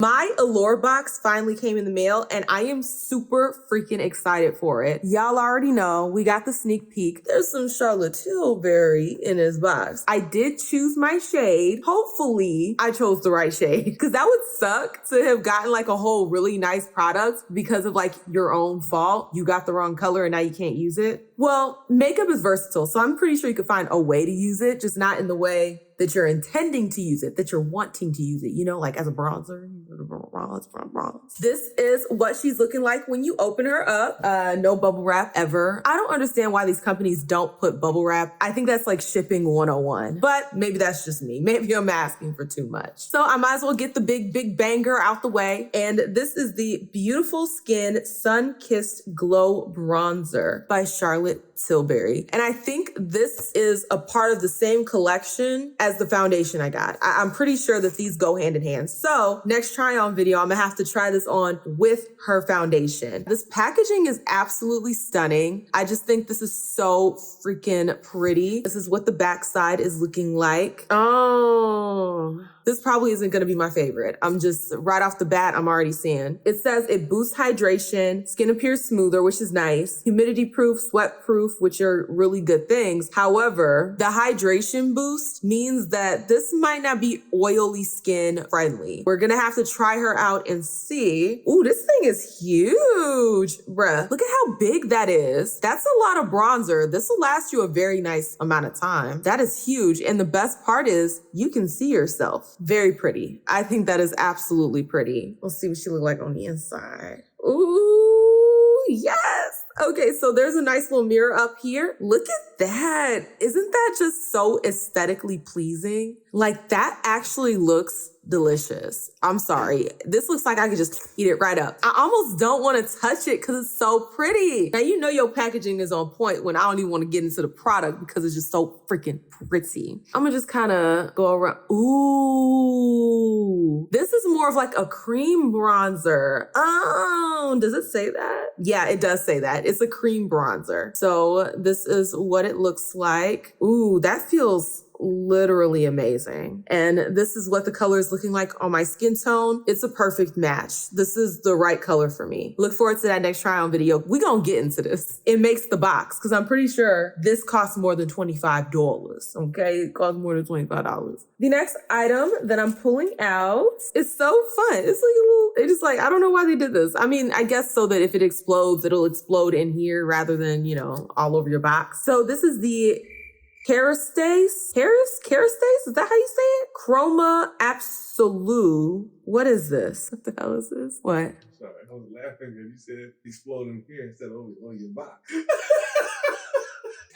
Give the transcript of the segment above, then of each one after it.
My Allure box finally came in the mail and I am super freaking excited for it. Y'all already know we got the sneak peek. There's some Charlotte Tilbury in this box. I did choose my shade. Hopefully I chose the right shade because that would suck to have gotten like a whole really nice product because of like your own fault. You got the wrong color and now you can't use it. Well, makeup is versatile, so I'm pretty sure you could find a way to use it, just not in the way that you're intending to use it, that you're wanting to use it, you know, like as a bronzer. This is what she's looking like when you open her up. No bubble wrap ever. I don't understand why these companies don't put bubble wrap. I think that's like shipping 101, but maybe that's just me. Maybe I'm asking for too much. So I might as well get the big banger out the way. And this is the Beautiful Skin Sun-Kissed Glow Bronzer by Charlotte Tilbury. And I think this is a part of the same collection as the foundation I got. I'm pretty sure that these go hand in hand. So next try on video, I'm gonna have to try this on with her foundation. This packaging is absolutely stunning. I just think this is so freaking pretty. This is what the backside is looking like. Oh, this probably isn't gonna be my favorite. I'm just, right off the bat, I'm already seeing. It says it boosts hydration, skin appears smoother, which is nice, humidity proof, sweat proof, which are really good things. However, the hydration boost means that this might not be oily skin friendly. We're gonna have to try her out and see. Ooh, this thing is huge, bruh. Look at how big that is. That's a lot of bronzer. This will last you a very nice amount of time. That is huge. And the best part is you can see yourself. Very pretty. I think that is absolutely pretty. Let's see what she look like on the inside. Ooh, yes. Okay, so there's a nice little mirror up here. Look at that. Isn't that just so aesthetically pleasing? Like that actually looks delicious. I'm sorry. This looks like I could just eat it right up. I almost don't want to touch it because it's so pretty. Now, you know your packaging is on point when I don't even want to get into the product because it's just so freaking pretty. I'm gonna just kind of go around. Ooh, this is more of like a cream bronzer. Oh, does it say that? Yeah, it does say that. It's a cream bronzer. So this is what it looks like. Ooh, that feels literally amazing. And this is what the color is looking like on my skin tone. It's a perfect match. This is the right color for me. Look forward to that next try on video. We gonna get into this. It makes the box because I'm pretty sure this costs more than $25. Okay, it costs more than $25. The next item that I'm pulling out is so fun. It's like a little, they just like, I don't know why they did this. I mean, I guess so that if it explodes, it'll explode in here rather than, you know, all over your box. So this is the Kerastase? Is that how you say it? Chroma Absolute. What is this? What the hell is this? What? Sorry, I was laughing because you said exploding here instead of on your box.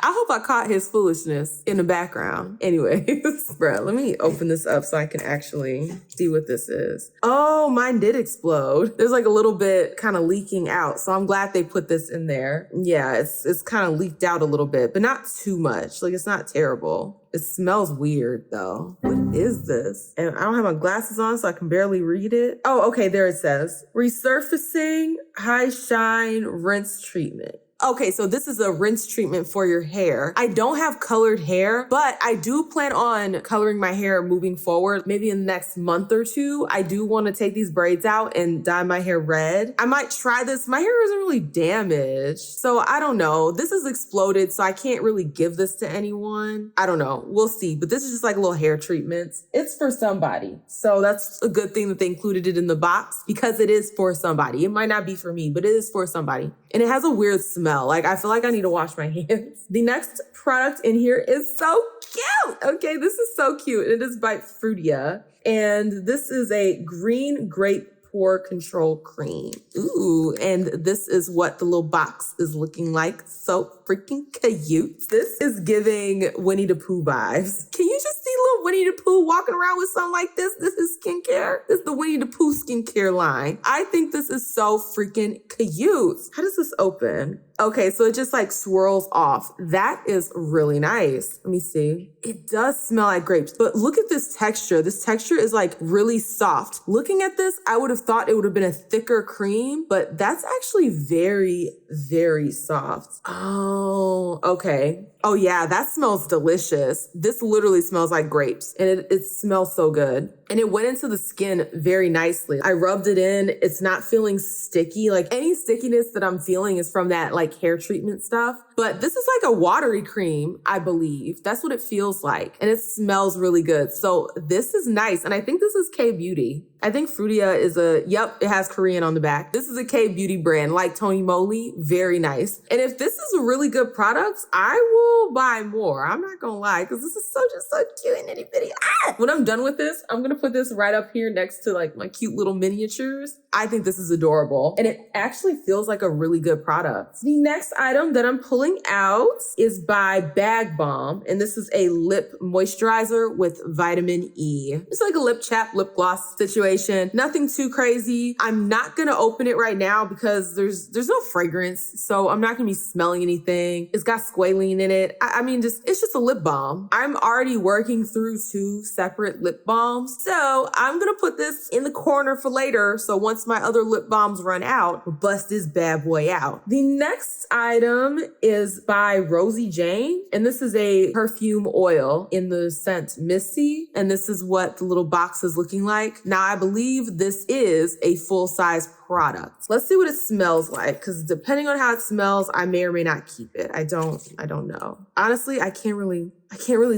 I hope I caught his foolishness in the background. Anyways, bruh, let me open this up so I can actually see what this is. Oh, mine did explode. There's like a little bit kind of leaking out. So I'm glad they put this in there. Yeah, it's kind of leaked out a little bit, but not too much. Like it's not terrible. It smells weird though. What is this? And I don't have my glasses on, so I can barely read it. Oh, okay, there it says. Resurfacing High Shine Rinse Treatment. Okay, so this is a rinse treatment for your hair. I don't have colored hair, but I do plan on coloring my hair moving forward. Maybe in the next month or two, I do want to take these braids out and dye my hair red. I might try this. My hair isn't really damaged, so I don't know. This is exploded, so I can't really give this to anyone. I don't know. We'll see, but this is just like a little hair treatment. It's for somebody, so that's a good thing that they included it in the box because it is for somebody. It might not be for me, but it is for somebody. And it has a weird smell. Like, I feel like I need to wash my hands. The next product in here is so cute. Okay, this is so cute. It is by Frutia. And this is a green grape pore control cream. Ooh, and this is what the little box is looking like. So freaking cute. This is giving Winnie the Pooh vibes. Can you just see little Winnie the Pooh walking around with something like this? This is skincare. This is the Winnie the Pooh skincare line. I think this is so freaking cute. How does this open? Okay, so it just like swirls off. That is really nice. Let me see. It does smell like grapes, but look at this texture. This texture is like really soft. Looking at this, I would have thought it would have been a thicker cream, but that's actually very, very soft. Oh, okay. Oh yeah, that smells delicious. This literally smells like grapes and it smells so good. And it went into the skin very nicely. I rubbed it in. It's not feeling sticky. Like any stickiness that I'm feeling is from that like hair treatment stuff. But this is like a watery cream, I believe. That's what it feels like. And it smells really good. So this is nice. And I think this is K-Beauty. I think Frutia is yep, it has Korean on the back. This is a K-Beauty brand like Tony Moly. Very nice. And if this is a really good product, I will buy more. I'm not gonna lie, because this is just so cute and itty bitty. When I'm done with this, I'm gonna put this right up here next to like my cute little miniatures. I think this is adorable. And it actually feels like a really good product. The next item that I'm pulling out is by Bag Balm. And this is a lip moisturizer with vitamin E. It's like a lip chap, lip gloss situation. Nothing too crazy. I'm not gonna open it right now because there's no fragrance. So I'm not gonna be smelling anything. It's got squalene in it. I mean, it's just a lip balm. I'm already working through 2 separate lip balms. So I'm gonna put this in the corner for later. So once my other lip balms run out, we'll bust this bad boy out. The next item is by Rosie Jane. And this is a perfume oil in the scent Missy. And this is what the little box is looking like. Now, I believe this is a full-size product. Let's see what it smells like, because depending on how it smells, I may or may not keep it. I don't know. Honestly, I can't really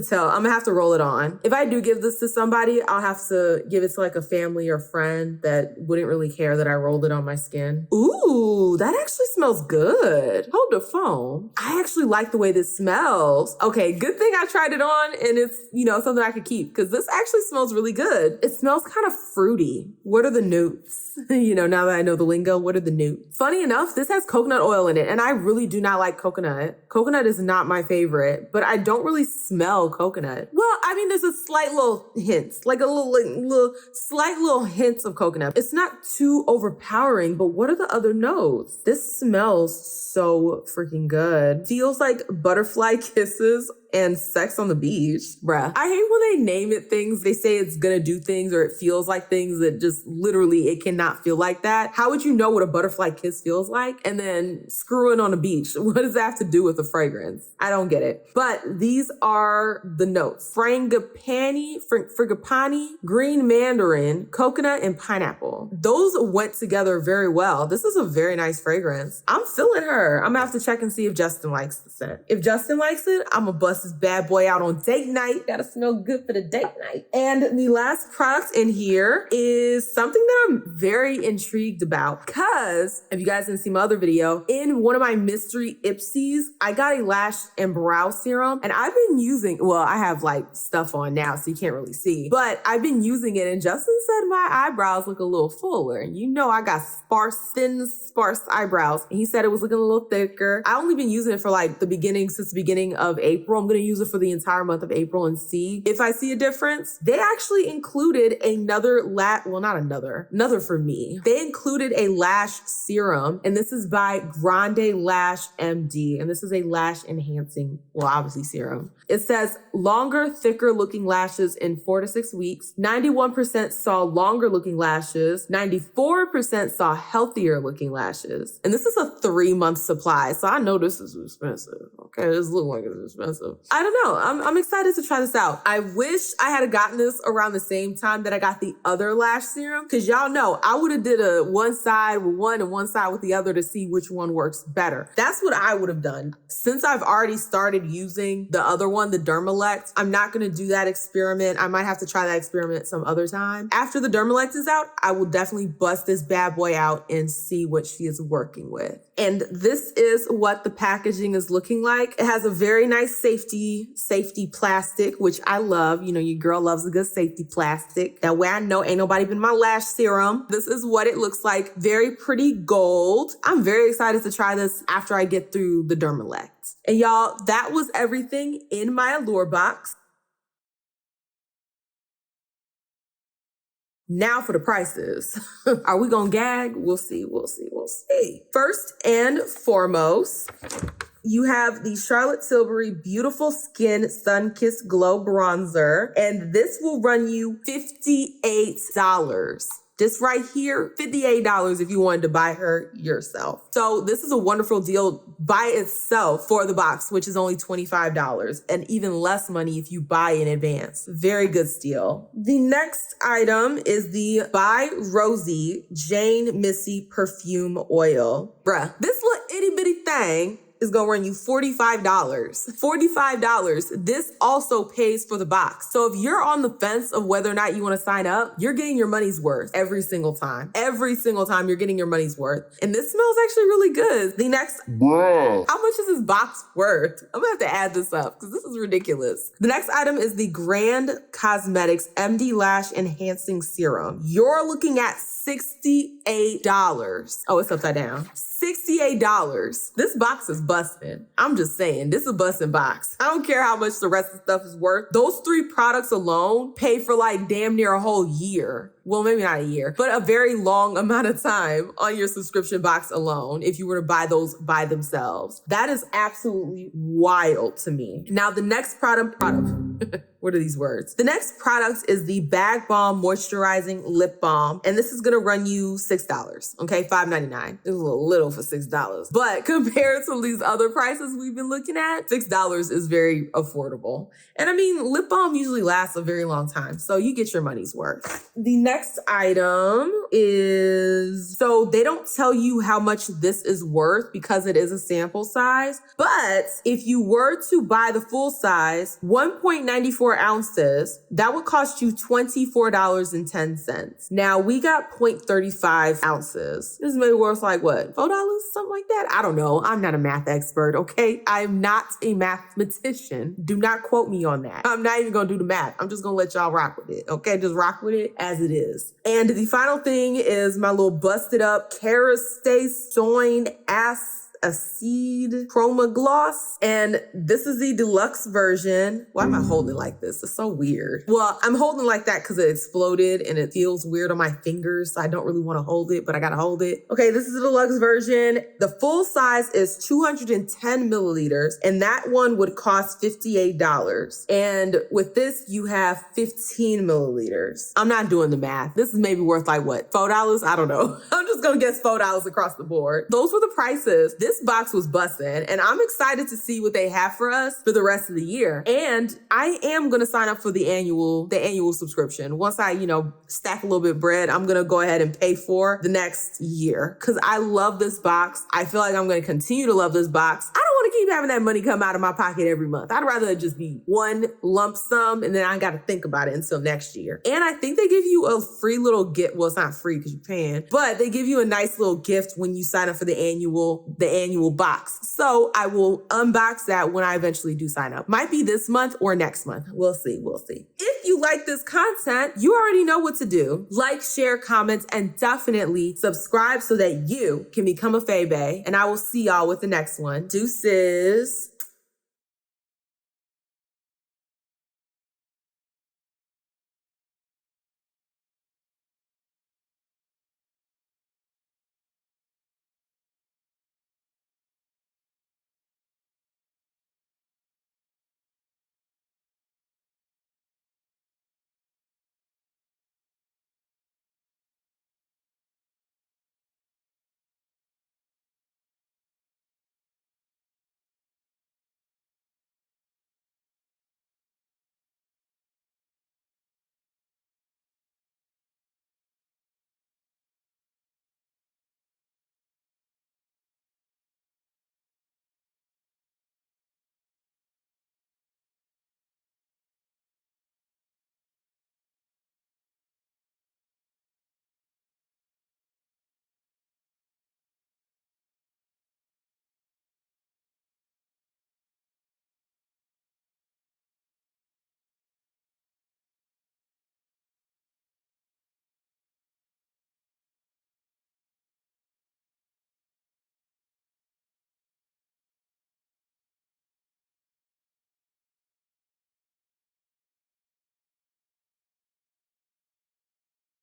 tell. I'm gonna have to roll it on. If I do give this to somebody, I'll have to give it to like a family or friend that wouldn't really care that I rolled it on my skin. Ooh, that actually smells good. Hold the phone. I actually like the way this smells. Okay, good thing I tried it on and it's, something I could keep, because this actually smells really good. It smells kind of fruity. What are the notes? Now that I know the lingo, what are the notes? Funny enough, this has coconut oil in it, and I really do not like coconut. Coconut is not my favorite, but I don't really smell coconut. Well, I mean, there's a slight little hint, like a slight little hints of coconut. It's not too overpowering, but what are the other notes? This smells so freaking good. Feels like butterfly kisses and sex on the beach. Bruh. I hate when they name it things. They say it's gonna do things or it feels like things that just literally it cannot feel like that. How would you know what a butterfly kiss feels like? And then screwing on a beach. What does that have to do with the fragrance? I don't get it. But these are the notes. Frangipani, green mandarin, coconut, and pineapple. Those went together very well. This is a very nice fragrance. I'm feeling her. I'm gonna have to check and see if Justin likes the scent. If Justin likes it, I'm gonna bust this bad boy out on date night. Gotta smell good for the date night. And the last product in here is something that I'm very intrigued about, because if you guys didn't see my other video, in one of my mystery Ipsies, I got a lash and brow serum, and I've been using, well, I have like stuff on now, so you can't really see, but I've been using it, and Justin said my eyebrows look a little fuller. And I got thin, sparse eyebrows, and he said it was looking a little thicker. I only been using it for like since the beginning of April. I'm gonna use it for the entire month of April and see if I see a difference. They actually included another another for me. They included a lash serum, and this is by Grande Lash MD, and this is a lash enhancing, obviously serum. It says longer, thicker looking lashes in 4 to 6 weeks. 91% saw longer looking lashes. 94% saw healthier looking lashes. And this is a 3-month supply, so I know this is expensive. Okay, this looks like it's expensive. I don't know. I'm excited to try this out. I wish I had gotten this around the same time that I got the other lash serum, because y'all know I would have did a one side with one and one side with the other to see which one works better. That's what I would have done. Since I've already started using the other one, the Dermalect, I'm not going to do that experiment. I might have to try that experiment some other time. After the Dermalect is out, I will definitely bust this bad boy out and see what she is working with. And this is what the packaging is looking like. It has a very nice safety plastic, which I love. Your girl loves a good safety plastic. That way I know ain't nobody been my lash serum. This is what it looks like. Very pretty gold. I'm very excited to try this after I get through the Dermalect. And y'all, that was everything in my Allure box. Now for the prices. Are we gonna gag? We'll see, we'll see, we'll see. First and foremost, you have the Charlotte Tilbury Beautiful Skin Sun Kiss Glow Bronzer, and this will run you $58. This right here, $58 if you wanted to buy her yourself. So this is a wonderful deal by itself for the box, which is only $25, and even less money if you buy in advance. Very good steal. The next item is the By Rosie Jane Missy Perfume Oil. Bruh, this little itty bitty thing is gonna run you $45. $45. This also pays for the box. So if you're on the fence of whether or not you wanna sign up, you're getting your money's worth every single time. Every single time you're getting your money's worth. And this smells actually really good. The next, Bruh. how much is this box worth? I'm gonna have to add this up because this is ridiculous. The next item is the Grand Cosmetics MD Lash Enhancing Serum. You're looking at $68. Oh, it's upside down. $68. This box is busting. I'm just saying, this is a busting box. I don't care how much the rest of the stuff is worth. Those 3 products alone pay for like damn near a whole year. Well, maybe not a year, but a very long amount of time on your subscription box alone if you were to buy those by themselves. That is absolutely wild to me. Now, the next product. What are these words? The next product is the Bag Balm Moisturizing Lip Balm, and this is gonna run you $6, okay? $5.99. It's a little for $6. But compared to these other prices we've been looking at, $6 is very affordable. And I mean, lip balm usually lasts a very long time, so you get your money's worth. The next item is, so they don't tell you how much this is worth because it is a sample size, but if you were to buy the full size, 1.94 ounces, that would cost you $24.10. Now we got 0.35 ounces. This is maybe worth like what, $4, something like that? I don't know. I'm not a math expert, okay? I'm not a mathematician. Do not quote me on that. I'm not even gonna do the math. I'm just gonna let y'all rock with it, okay? Just rock with it as it is. And the final thing is my little busted up Kerastase Soin Acid Chroma Gloss. And this is the deluxe version. Why am I holding it like this? It's so weird. Well, I'm holding it like that because it exploded and it feels weird on my fingers. So I don't really want to hold it, but I gotta hold it. Okay, this is the deluxe version. The full size is 210 milliliters, and that one would cost $58. And with this, you have 15 milliliters. I'm not doing the math. This is maybe worth like what, $4? I don't know. I'm just gonna guess $4 across the board. Those were the prices. This box was busting, and I'm excited to see what they have for us for the rest of the year. And I am gonna sign up for the annual subscription. Once I, stack a little bit of bread, I'm gonna go ahead and pay for the next year because I love this box. I feel like I'm gonna continue to love this box. I don't want to keep having that money come out of my pocket every month. I'd rather it just be one lump sum, and then I got to think about it until next year. And I think they give you a free little gift. Well, it's not free because you're paying, but they give you a nice little gift when you sign up for the annual box. So I will unbox that when I eventually do sign up. Might be this month or next month. We'll see. We'll see. If you like this content, you already know what to do. Like, share, comment, and definitely subscribe so that you can become a Faye Bae. And I will see y'all with the next one. Deuces.